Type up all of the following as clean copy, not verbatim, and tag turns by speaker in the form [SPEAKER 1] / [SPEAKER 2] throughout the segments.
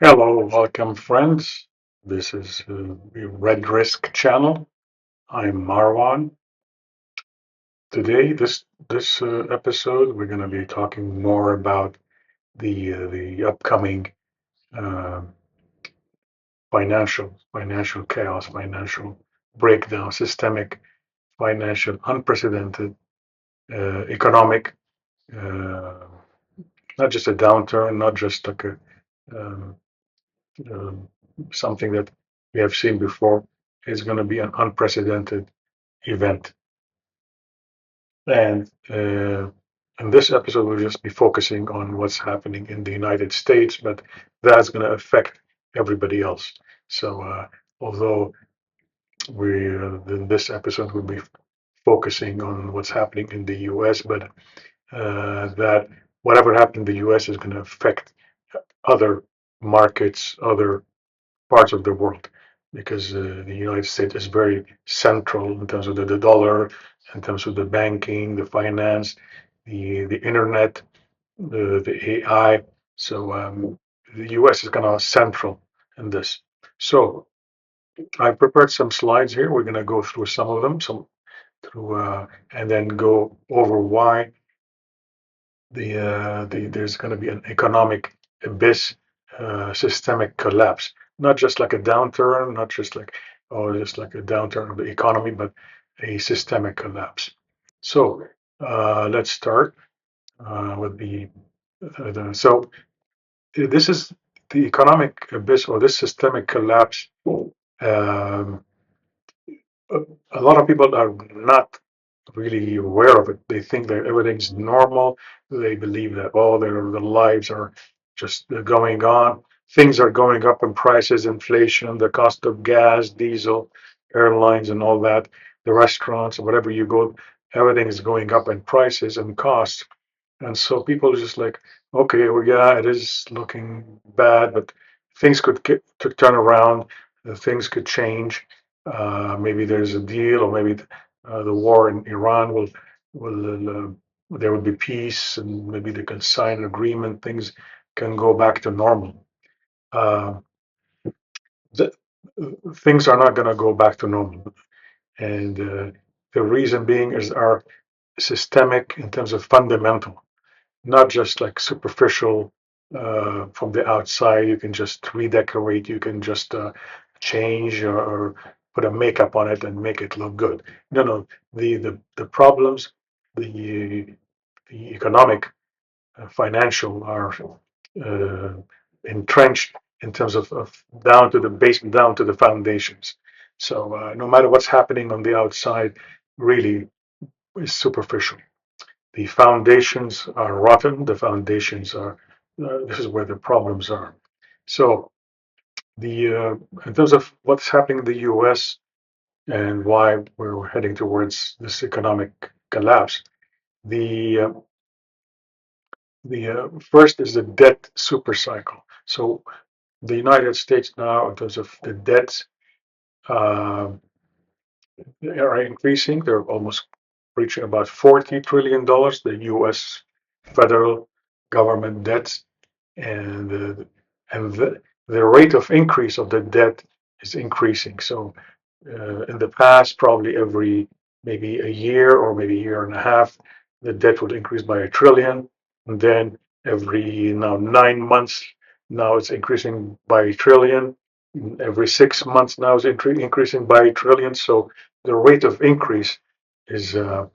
[SPEAKER 1] Hello, welcome friends. This is the Red Risk channel. I'm Marwan. Today, this episode, we're going to be talking more about the upcoming uh, financial chaos, financial breakdown, systemic financial, unprecedented economic, uh, not just a downturn, not just like a um, um, something that we have seen before. It's going to be an unprecedented event. And in this episode, we'll just be focusing on what's happening in the United States, but that's going to affect everybody else. So, although we in this episode we'll be focusing on what's happening in the U.S., but that whatever happened in the U.S. is going to affect other markets, other parts of the world, because the United States is very central in terms of the dollar, in terms of the banking, the finance, the internet, the AI. So the US is kind of central in this. So I prepared some slides here. We're going to go through some of them, some through, and then go over why there's going to be an economic abyss, systemic collapse, not just like a downturn, not just like just like a downturn of the economy, but a systemic collapse. So let's start with so this is the economic abyss or this systemic collapse. Um, a a lot of people are not really aware of it. They think that everything's normal. They believe that their lives are just going on. Things are going up in prices, inflation, the cost of gas, diesel, airlines, and all that. The restaurants, whatever you go, everything is going up in prices and costs. And so people are just like, okay, well, yeah, it is looking bad, but things could turn around. Things could change. Maybe there's a deal, or maybe the war in Iran will there will be peace, and maybe they can sign an agreement. Things can go back to normal. Uh, the, Things are not going to go back to normal, and the reason being is our systemic in terms of fundamental, not just like superficial from the outside. You can just redecorate, you can just change or put a makeup on it and make it look good. No, no, the problems, the the economic, financial are uh, entrenched in terms of down to the base, down to the foundations. So no matter what's happening on the outside, really is superficial. The foundations are rotten. The foundations are, this is where the problems are. So the in terms of what's happening in the U.S. and why we're heading towards this economic collapse, the first is the debt super cycle. So the United States now, in terms of the debts, uh, are increasing. They're almost reaching about $40 trillion. The U.S. federal government debts, and the rate of increase of the debt is increasing. So in the past, probably every maybe a year or maybe a year and a half, the debt would increase by a trillion, and then every now 9 months, now it's increasing by a trillion. Every 6 months now it's increasing by a trillion. So the rate of increase is uh,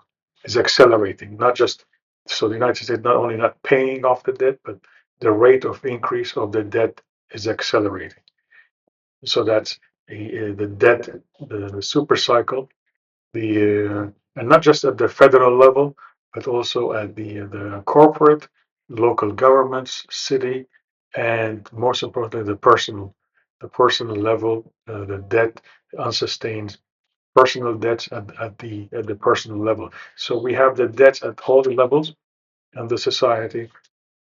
[SPEAKER 1] is accelerating. Not just so the United States not only not paying off the debt, but the rate of increase of the debt is accelerating. So that's the debt, the super cycle, and not just at the federal level, but also at the corporate, local governments, city, and most importantly, the personal level, the debt, unsustained personal debts at the personal level. So we have the debts at all the levels in the society,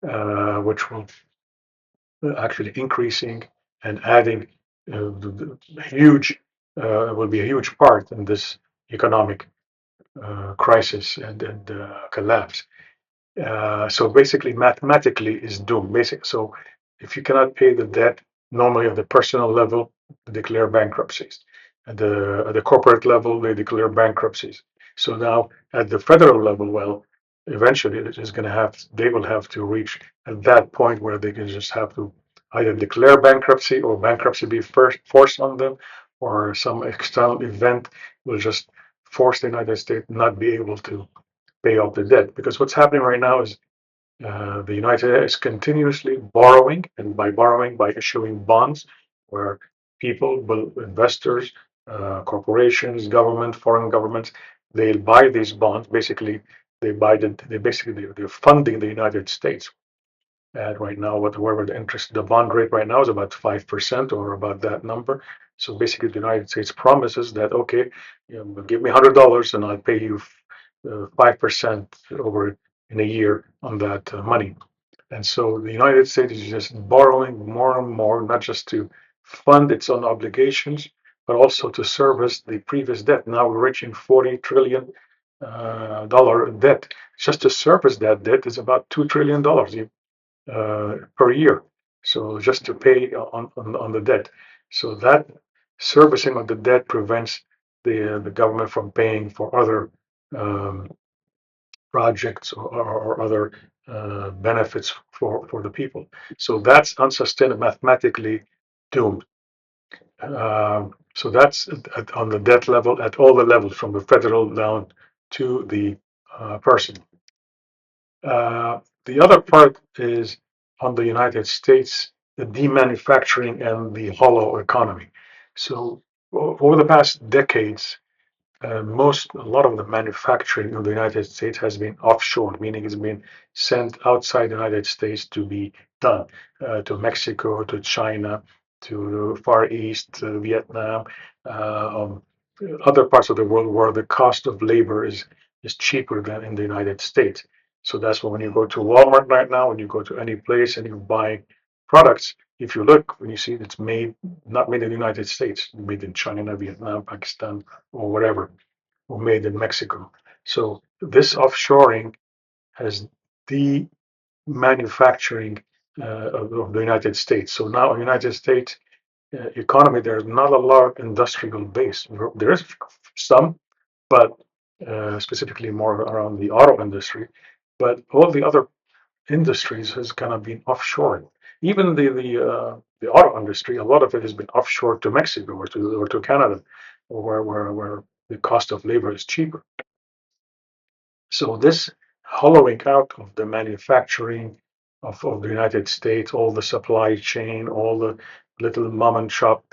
[SPEAKER 1] which will actually increasing and adding huge will be a huge part in this economic crisis and collapse. So basically, mathematically is doomed. Basic. So if you cannot pay the debt, Normally, at the personal level, they declare bankruptcies. At the corporate level, they declare bankruptcies. So now, at the federal level, well, eventually, it is going to have they will have to reach at that point where they can just have to either declare bankruptcy or bankruptcy be first forced on them, or some external event will just force the United States not be able to pay off the debt. Because what's happening right now is the United States is continuously borrowing, and by borrowing, by issuing bonds, where people, investors, corporations, government, foreign governments, they buy these bonds. Basically, they're funding the United States. And right now, whatever the bond rate right now is about 5% or about that number. So basically, the United States promises that, okay, give me $100 and I'll pay you 5% over in a year on that money. And so the United States is just borrowing more and more, not just to fund its own obligations, but also to service the previous debt. Now we're reaching $40 trillion debt. Just to service that debt is about $2 trillion per year. So just to pay on the debt. So that servicing of the debt prevents the government from paying for other um, projects or other benefits for the people. So that's unsustainable, mathematically doomed. So that's on the debt level, at all the levels, from the federal down to the person. The other part is on the United States, the demanufacturing and the hollow economy. So over the past decades, a lot of the manufacturing in the United States has been offshore, meaning it's been sent outside the United States to be done, to Mexico, to China, to the Far East, Vietnam, um, other parts of the world where the cost of labor is cheaper than in the United States. So that's why when you go to Walmart right now, when you go to any place and you buy products, if you look, when you see it's not made in the United States, made in China, Vietnam, Pakistan, or whatever, or made in Mexico. So this offshoring has the manufacturing of the United States. So now in the United States economy, there's not a lot of industrial base. There is some, but specifically more around the auto industry. But all the other industries has kind of been offshored. Even the auto industry, a lot of it has been offshore to Mexico or to Canada, where the cost of labor is cheaper. So this hollowing out of the manufacturing of the United States, all the supply chain, all the little mom and shop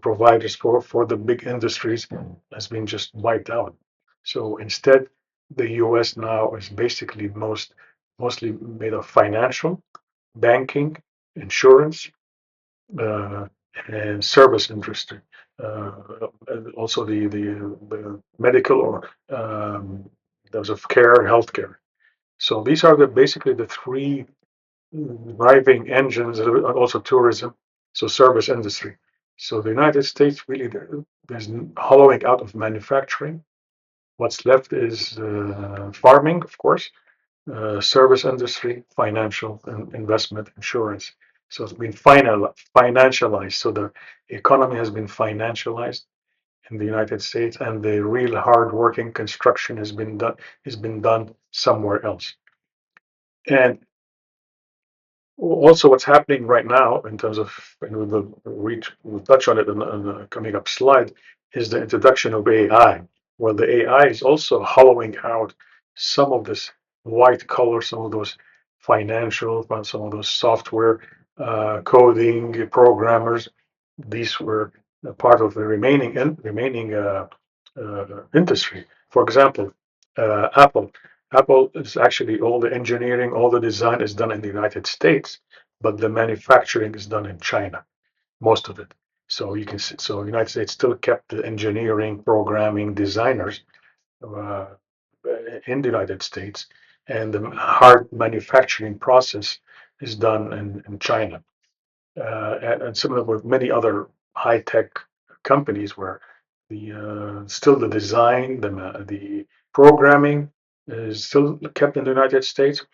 [SPEAKER 1] providers for the big industries has been just wiped out. So instead, the U.S. now is basically mostly made of financial, banking, insurance, uh, and service industry. And also the medical or those of care, healthcare. So these are basically the three driving engines, and also tourism, so service industry. So the United States really there's hollowing out of manufacturing. What's left is farming, of course, service industry, financial and investment, insurance. So it's been financialized. So the economy has been financialized in the United States, and the real hard-working construction has been done somewhere else. And also, what's happening right now in terms of, and we'll touch on it in the coming up slide, is the introduction of AI. Well, the AI is also hollowing out some of this white collar, some of those financial, some of those software coding programmers. These were a part of the remaining industry. For example, Apple. Apple is actually all the engineering, all the design is done in the United States, but the manufacturing is done in China, most of it. So you can see, so the United States still kept the engineering, programming, designers uh, in the United States, and the hard manufacturing process is done in China. And similar with many other high tech companies where still the design, the programming is still kept in the United States,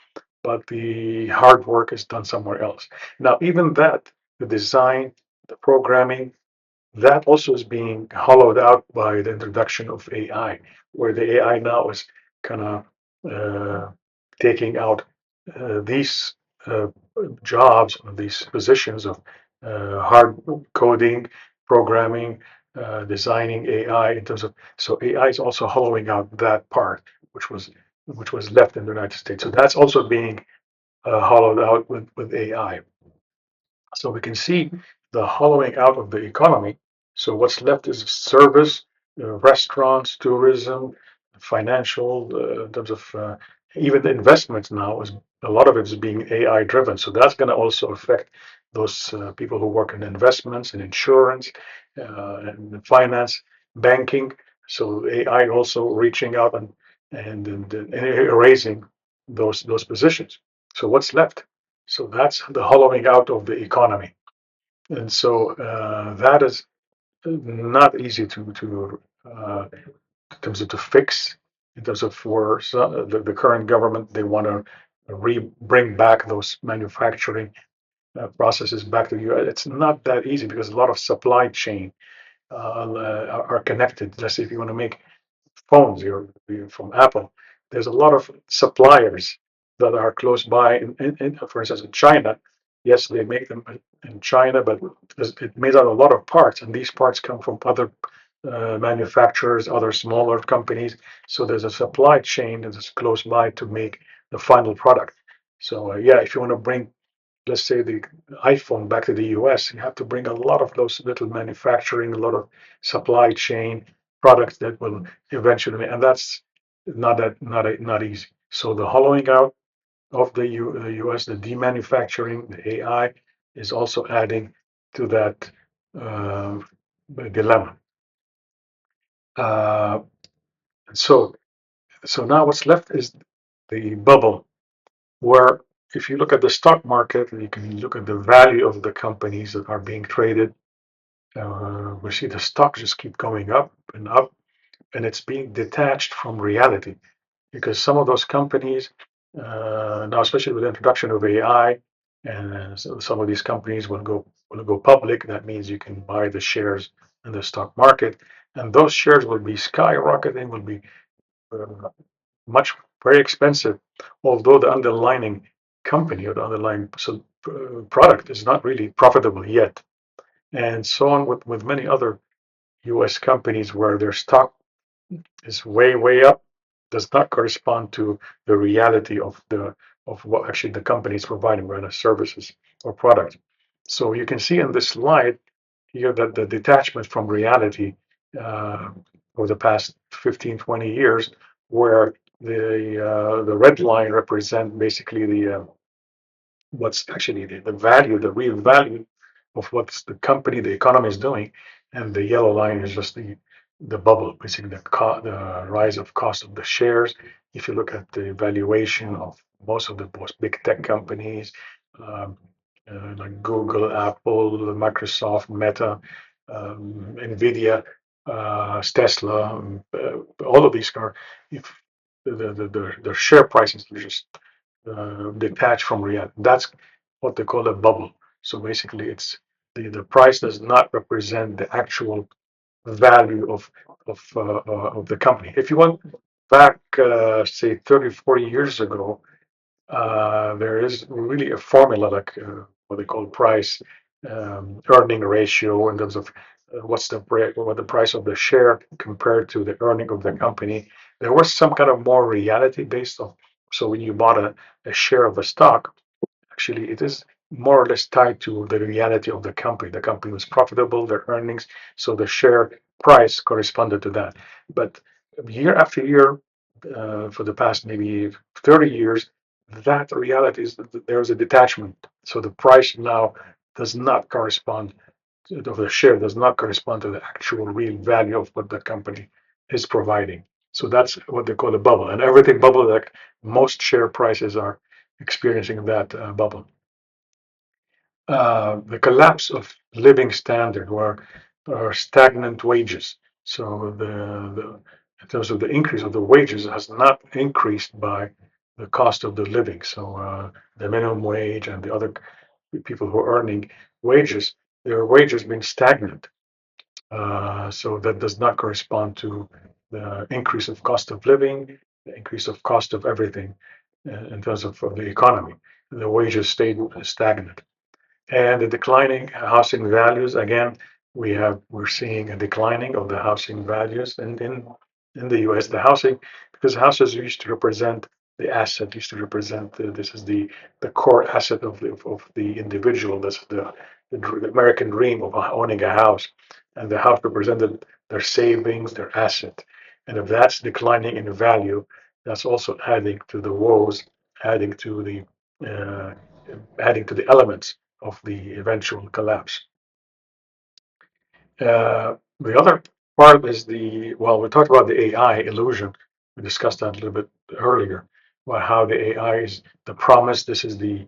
[SPEAKER 1] but the hard work is done somewhere else. Now, even that, the design the programming, that also is being hollowed out by the introduction of AI, where the AI now is kind of taking out these uh, jobs, these positions of hard coding, programming, designing AI in terms of, so AI is also hollowing out that part, which was left in the United States. So that's also being hollowed out with AI. So we can see the hollowing out of the economy. So what's left is service, restaurants, tourism, financial, in terms of even the investments now is a lot of it is being AI driven. So that's going to also affect those people who work in investments and insurance and finance, banking. So AI also reaching out and erasing those positions. So what's left? So that's the hollowing out of the economy. And so that is not easy in terms of to fix, in terms of for the current government, they want to bring back those manufacturing processes back to the US. It's not that easy because a lot of supply chain are connected. Let's say if you want to make phones, you're from Apple, there's a lot of suppliers that are close by. For instance, in China, yes, they make them in China, but it made out a lot of parts, and these parts come from other manufacturers, other smaller companies. So there's a supply chain that is close by to make the final product. So yeah, if you want to bring, let's say, the iPhone back to the US, you have to bring a lot of those little manufacturing, a lot of supply chain products that will eventually, and that's not easy. So the hollowing out of the US, the demanufacturing, the AI is also adding to that uh, dilemma. Uh, so so now what's left is the bubble, where if you look at the stock market, you can look at the value of the companies that are being traded. We see the stocks just keep going up, and it's being detached from reality because some of those companies, now especially with the introduction of AI, and so some of these companies will go public. That means you can buy the shares in the stock market, and those shares will be skyrocketing, will be uh, much very expensive, although the underlying company or the underlying product is not really profitable yet. And so on with many other US companies where their stock is way up, does not correspond to the reality of what actually the company is providing, whether services or product. So you can see in this slide here that the detachment from reality uh, over the past 15, 20 years, where the red line represent basically what's actually the value, the real value of what's the company, the economy is doing, and the yellow line is just the bubble, basically the rise of cost of the shares. If you look at the valuation of most of the most big tech companies, um, like Google, Apple, Microsoft, Meta, Nvidia, Tesla, all of these are, if the share prices are just detached from reality. That's what they call a bubble. So basically, it's the price does not represent the actual value of the company. If you went back, say 30, 40 years ago, there is really a formula like what they call price earning ratio in terms of what the price of the share compared to the earning of the company. There was some kind of more reality based on. So when you bought a share of a stock, actually it is more or less tied to the reality of the company. The company was profitable, their earnings, so the share price corresponded to that. But year after year, for the past maybe 30 years, that reality is that there is a detachment. So the price now does not correspond of the share does not correspond to the actual real value of what the company is providing. So that's what they call a bubble, and everything bubble, like most share prices are experiencing that bubble. The collapse of living standard or stagnant wages. So in terms of the increase of the wages has not increased by the cost of the living. So the minimum wage and the other people who are earning wages their wages been stagnant. So that does not correspond to the increase of cost of living, the increase of cost of everything in terms of the economy. The wages stayed stagnant. And the declining housing values, again, we're seeing a declining of the housing values in the US. The housing, because houses used to represent the asset, used to represent this is the core asset of the individual. That's the American dream of owning a house. And the house represented their savings, their asset. And if that's declining in value, that's also adding to the woes, adding to the uh, adding to the elements of the eventual collapse. The other part is well, we talked about the AI illusion. We discussed that a little bit earlier, about how the AI is the promise. This is the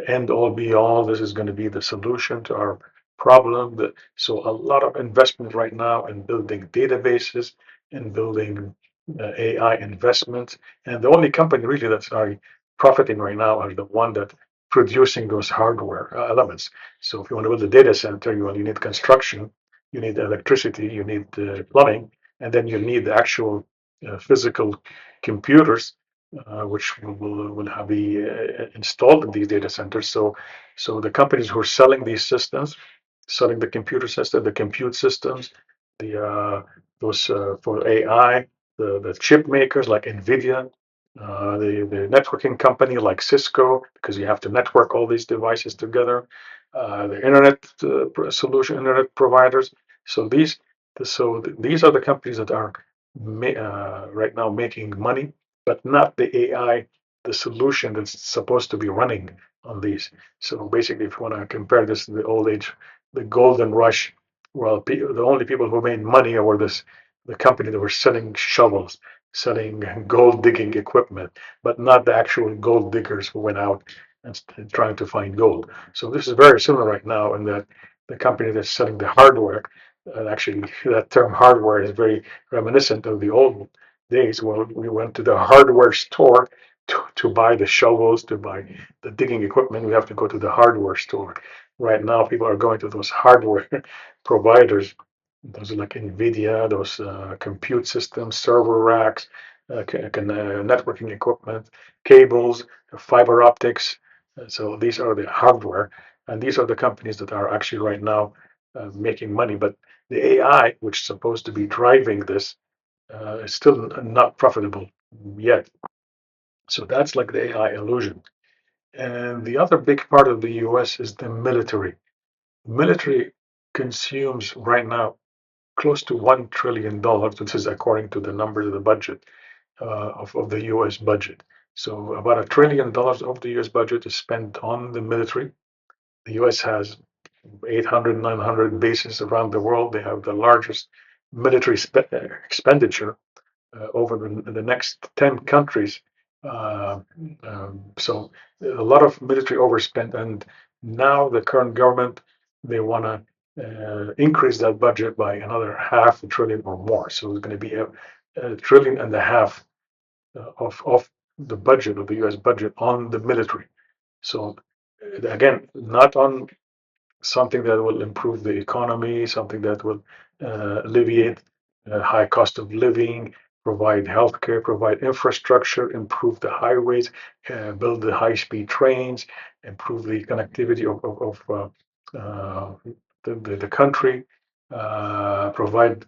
[SPEAKER 1] end all be all. This is going to be the solution to our problem. So a lot of investment right now in building databases, in building AI investments, and the only company really that's profiting right now are the one that producing those hardware elements. So if you want to build a data center, you need construction, you need electricity, you need plumbing, and then you need the actual physical computers, which will have be installed in these data centers. So the companies who are selling these systems, selling the computer system, the compute systems, the those for AI, the chip makers like NVIDIA, the networking company like Cisco, because you have to network all these devices together, the internet internet providers. So these are the companies that are right now making money, but not the AI, the solution that's supposed to be running on these. So basically, if you want to compare this to the old age, the golden rush, well, the only people who made money were the company that were selling shovels, selling gold digging equipment, but not the actual gold diggers who went out and trying to find gold. So this is very similar right now in that the company that's selling the hardware, actually that term hardware is very reminiscent of the old days when we went to the hardware store to buy the shovels, to buy the digging equipment. We have to go to the hardware store. Right now, people are going to those hardware providers. Those are like NVIDIA, those compute systems, server racks, networking equipment, cables, fiber optics. So these are the hardware, and these are the companies that are actually right now making money. But the AI, which is supposed to be driving this, is still not profitable yet. So that's like the AI illusion. And the other big part of the US is the military. Military consumes right now close to $1 trillion. This is according to the numbers of the budget of the US budget. So about $1 trillion of the US budget is spent on the military. The US has 800, 900 bases around the world. They have the largest military expenditure over the next 10 countries. Uh, so a lot of military overspent, and now the current government, they want to increase that budget by another half a trillion or more. So it's going to be a trillion and a half of the budget of the U.S. budget on the military. So again, not on something that will improve the economy, something that will alleviate high cost of living, provide healthcare, provide infrastructure, improve the highways, build the high-speed trains, improve the connectivity of the country, provide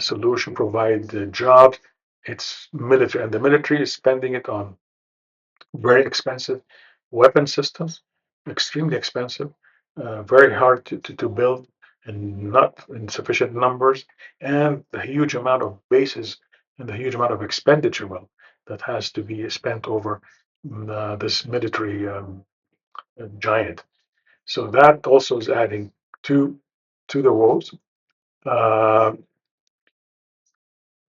[SPEAKER 1] solution, provide jobs. It's military, and the military is spending it on very expensive weapon systems, extremely expensive, very hard to build and not in sufficient numbers, and the huge amount of bases and the huge amount of expenditure, well, that has to be spent over this military giant. So that also is adding to the woes. Uh,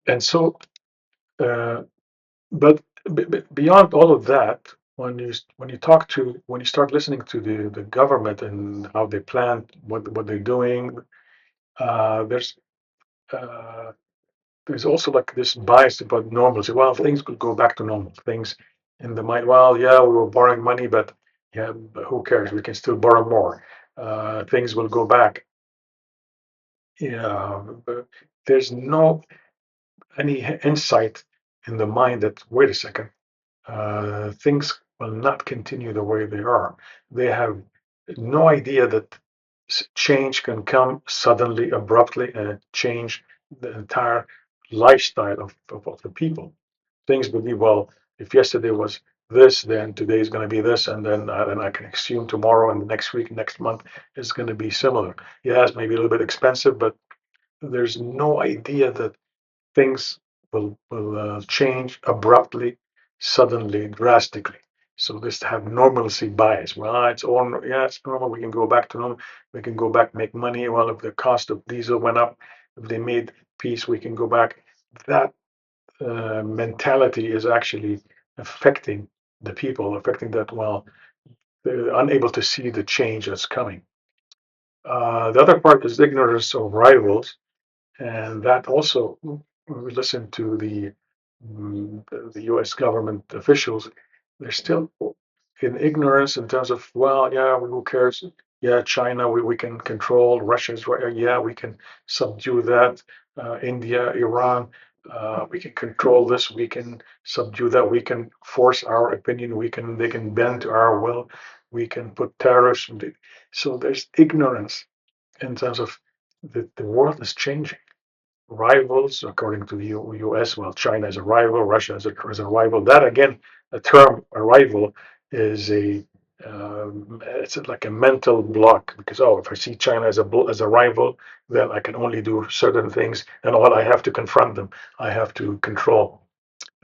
[SPEAKER 1] and so, uh, but beyond all of that, when you start listening to the government and how they plan what they're doing, uh, there's uh, there's also like this bias about normalcy. Well, things could go back to normal. Things in the mind. Well, yeah, we were borrowing money, but yeah, but who cares? We can still borrow more. things will go back. Yeah, but there's no any insight in the mind that, wait a second, things will not continue the way they are. They have no idea that change can come suddenly, abruptly, and change the entire lifestyle of the people. Things believe, well, if yesterday was this, then today is going to be this, and then I can assume tomorrow and the next week, next month is going to be similar. Yes, maybe a little bit expensive, but there's no idea that things will change abruptly, suddenly, drastically. So this have normalcy bias. Well, it's all, yeah, it's normal. We can go back to normal. We can go back make money. Well, if the cost of diesel went up, if they made peace, we can go back. That mentality is actually affecting the people, affecting that. Well, they're unable to see the change that's coming. The other part is ignorance of rivals, and that also, we listen to the U.S. government officials, they're still in ignorance in terms of, well, yeah, who cares? Yeah, China, we can control. Russia's right. Yeah, we can subdue that. India, Iran, we can control this. We can subdue that. We can force our opinion. They can bend to our will. We can put tariffs. So there's ignorance in terms of the world is changing. Rivals, according to the US, well, China is a rival, Russia is a rival. That again, the term a rival is it's like a mental block, because, oh, if I see China as a rival, then I can only do certain things, and all I have to confront them, I have to control.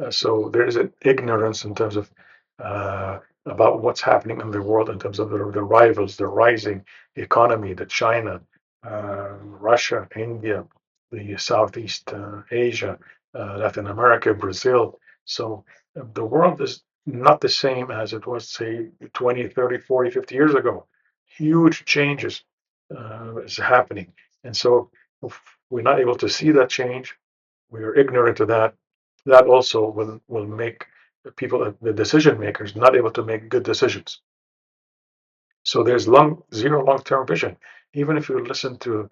[SPEAKER 1] So there is an ignorance in terms of uh, about what's happening in the world in terms of the rivals, the rising economy, the China, Russia, India, the Southeast Asia, Latin America, Brazil. So the world is not the same as it was, say, 20, 30, 40, 50 years ago. Huge changes is happening. And so if we're not able to see that change, we are ignorant of that, that also will make the people, the decision makers, not able to make good decisions. So there's zero long-term vision. Even if you listen to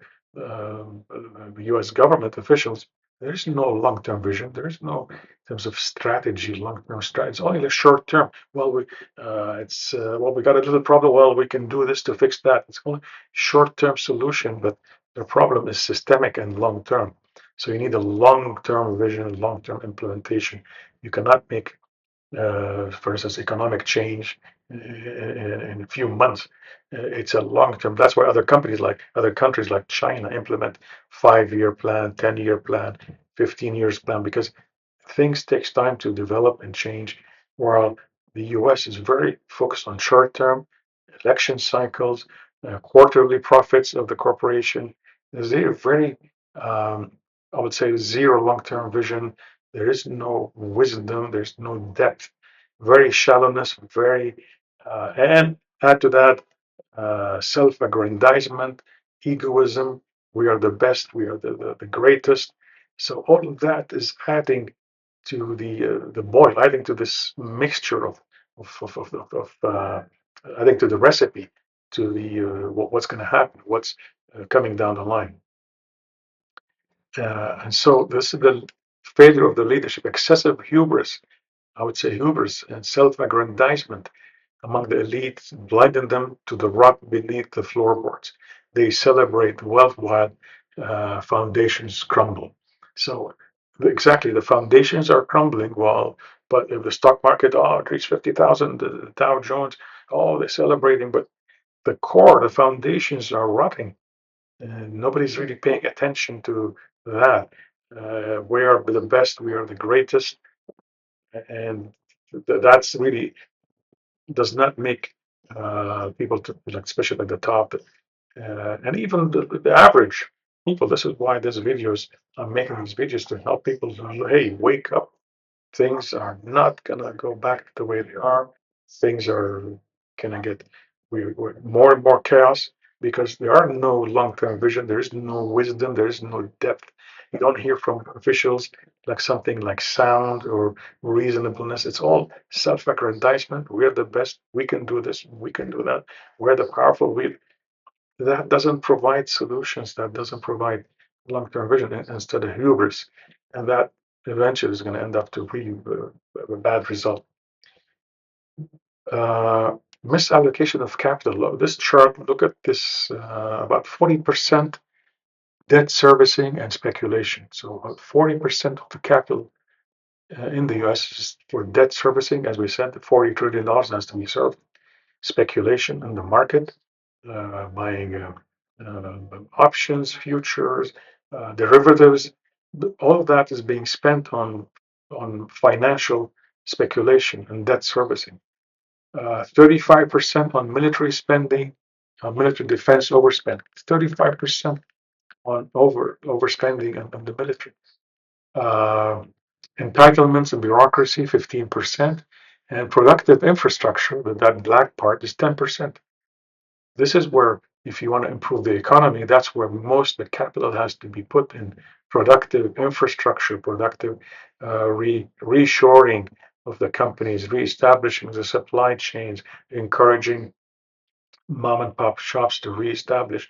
[SPEAKER 1] U.S. government officials, there's no long-term vision. There's no in terms of strategy, long-term strategy. It's only the short-term. Well, we got a little problem. Well, we can do this to fix that. It's only short-term solution, but the problem is systemic and long-term. So you need a long-term vision, long-term implementation. You cannot make for instance, economic change in a few months. It's a long term. That's why other countries like China implement 5-year plan, 10-year plan, 15 years plan, because things takes time to develop and change. While the U.S. is very focused on short term election cycles, quarterly profits of the corporation. There's a very, I would say, zero long-term vision. There is no wisdom. There's no depth. Very shallowness. And add to that, self-aggrandizement, egoism. We are the best. We are the greatest. So all of that is adding to the boil, adding to this mixture of adding to the recipe, to the what's going to happen, what's coming down the line. And so this is the failure of the leadership, excessive hubris, I would say hubris and self-aggrandizement among the elite, blinding them to the rot beneath the floorboards. They celebrate wealth while foundations crumble. So exactly, the foundations are crumbling. Well, but if the stock market, oh, it reached 50,000, the Dow Jones, oh, they're celebrating, but the core, the foundations are rotting. And nobody's really paying attention to that. We are the best, we are the greatest, and that's really does not make people to, like, especially at the top, and even the average people. This is why these videos, I'm making these videos to help people to, hey, wake up. Things are not gonna go back the way they are. Things are gonna get we're more and more chaos, because there are no long-term vision. There is no wisdom. There is no depth. You don't hear from officials like something like sound or reasonableness. It's all self-aggrandizement. We're the best. We can do this. We can do that. We're the powerful. that doesn't provide solutions, that doesn't provide long-term vision, instead of hubris, and that eventually is going to end up to really a bad result. Uh, Misallocation of capital. This chart, look at this, about 40% debt servicing and speculation. So about 40% of the capital in the US is for debt servicing. As we said, the $40 trillion has to be served. Speculation in the market, buying options, futures, derivatives. All of that is being spent on financial speculation and debt servicing. 35% on military spending, military defense overspend. 35% on overspending on the military. Uh, Entitlements and bureaucracy, 15%, and productive infrastructure, that black part, is 10%. This is where, if you want to improve the economy, that's where most of the capital has to be put in productive infrastructure, productive reshoring of the companies, reestablishing the supply chains, encouraging mom and pop shops to reestablish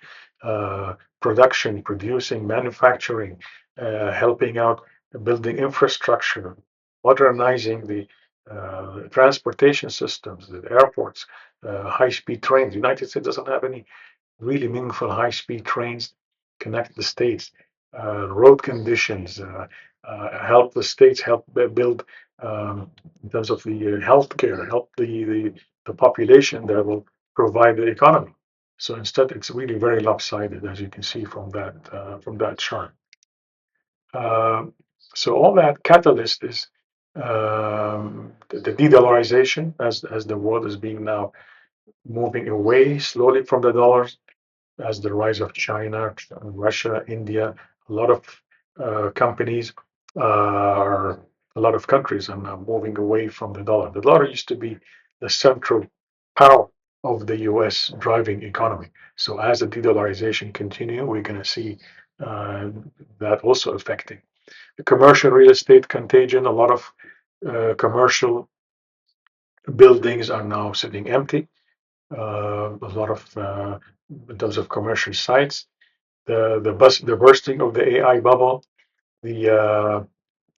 [SPEAKER 1] production, producing, manufacturing, helping out building infrastructure, modernizing the transportation systems, the airports, high-speed trains. The United States doesn't have any really meaningful high-speed trains connect the states. Road conditions, help the states, help build in terms of the healthcare, help the population that will provide the economy. So instead, it's really very lopsided, as you can see from that chart. So all that catalyst is the de-dollarization, as the world is being now moving away slowly from the dollars, as the rise of China, Russia, India. A lot of companies are a lot of countries are now moving away from the dollar. The dollar used to be the central power of the U.S. driving economy. So as the de-dollarization continue, we're going to see uh, that also affecting the commercial real estate contagion. A lot of commercial buildings are now sitting empty. A lot of in terms of commercial sites, the bursting of the AI bubble, the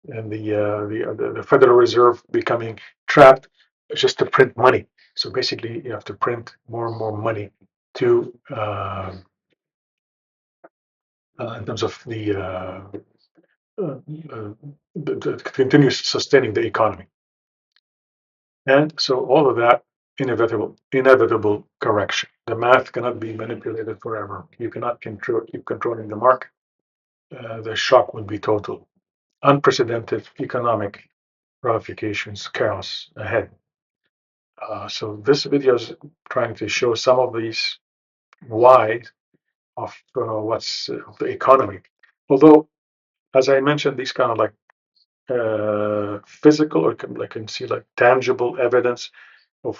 [SPEAKER 1] and the Federal Reserve becoming trapped just to print money. So basically, you have to print more and more money to in terms of uh, the continue sustaining the economy. And so all of that inevitable correction. The math cannot be manipulated forever. You cannot keep controlling the market. The shock would be total. Unprecedented economic ramifications, chaos ahead. So this video is trying to show some of these why of what's the economy. Although, as I mentioned, these kind of like physical or can see like tangible evidence of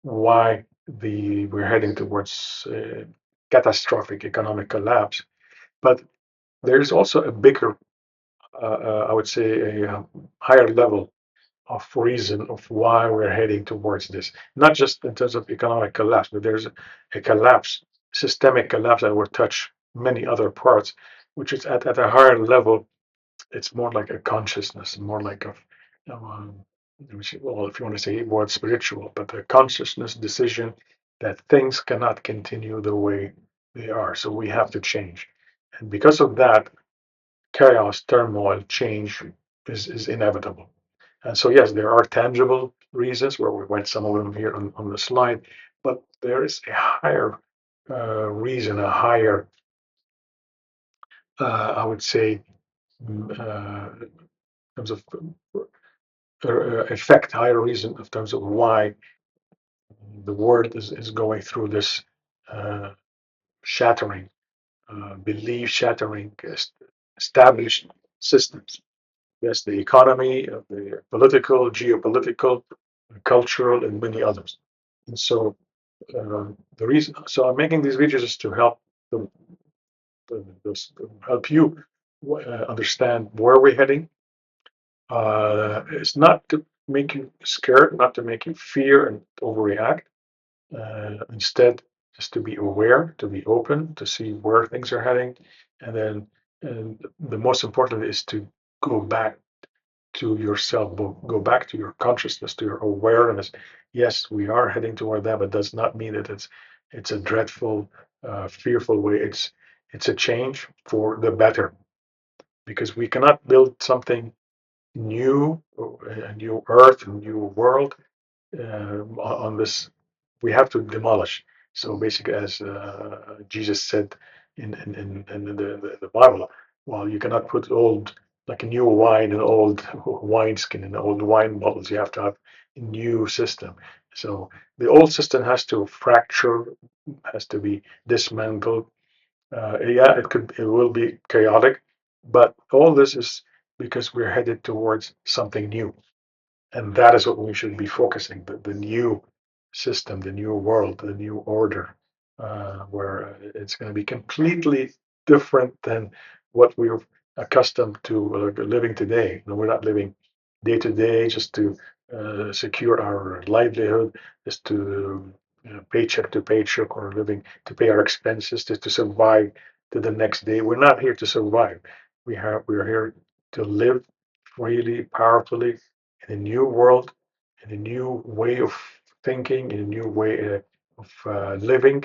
[SPEAKER 1] why we're heading towards catastrophic economic collapse. But there's also a bigger, I would say, a higher level of reason of why we're heading towards this. Not just in terms of economic collapse, but there's a collapse, systemic collapse that will touch many other parts, which is at a higher level. It's more like a consciousness, more like a um, well, if you want to say word spiritual, but a consciousness decision that things cannot continue the way they are. So we have to change. And because of that, chaos, turmoil, change is inevitable. And so, yes, there are tangible reasons where we went some of them here on the slide, but there is a higher reason, a higher, I would say, in terms of effect, higher reason in terms of why the world is going through this uh, shattering, belief shattering, established systems. Yes, the economy, the political, geopolitical, cultural, and many others. And so the reason, so I'm making these videos is to help the, help you understand where we're heading. It's not to make you scared, not to make you fear and overreact. Instead, just to be aware, to be open, to see where things are heading, and then and the most important is to go back to yourself, go back to your consciousness, to your awareness. Yes, we are heading toward that, but does not mean that it's a dreadful, fearful way. It's a change for the better, because we cannot build something new, a new earth, a new world on this. We have to demolish. So basically, as Jesus said in the Bible, well, you cannot put old, like a new wine in old wineskin and old wine bottles. You have to have a new system. So the old system has to fracture, has to be dismantled. Yeah, it will be chaotic, but all this is because we're headed towards something new. And that is what we should be focusing, the new system, the new world, the new order, where it's going to be completely different than what we're accustomed to living today. No, we're not living day to day just to secure our livelihood, just to paycheck to paycheck, or living to pay our expenses, just to survive to the next day. We're not here to survive. We're here to live freely, powerfully, in a new world, in a new way of thinking, in a new way of living,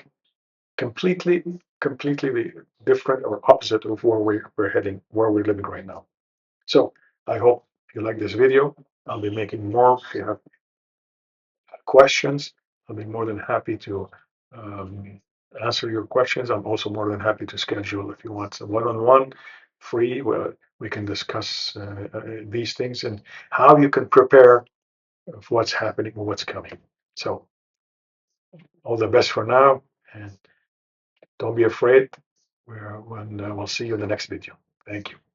[SPEAKER 1] completely, completely different or opposite of where we're heading, where we're living right now. So I hope you like this video. I'll be making more. If you have questions, I'll be more than happy to um, answer your questions. I'm also more than happy to schedule, if you want, some one-on-one free, where we can discuss these things and how you can prepare of what's happening and what's coming. So all the best for now, and don't be afraid. We'll see you in the next video. Thank you.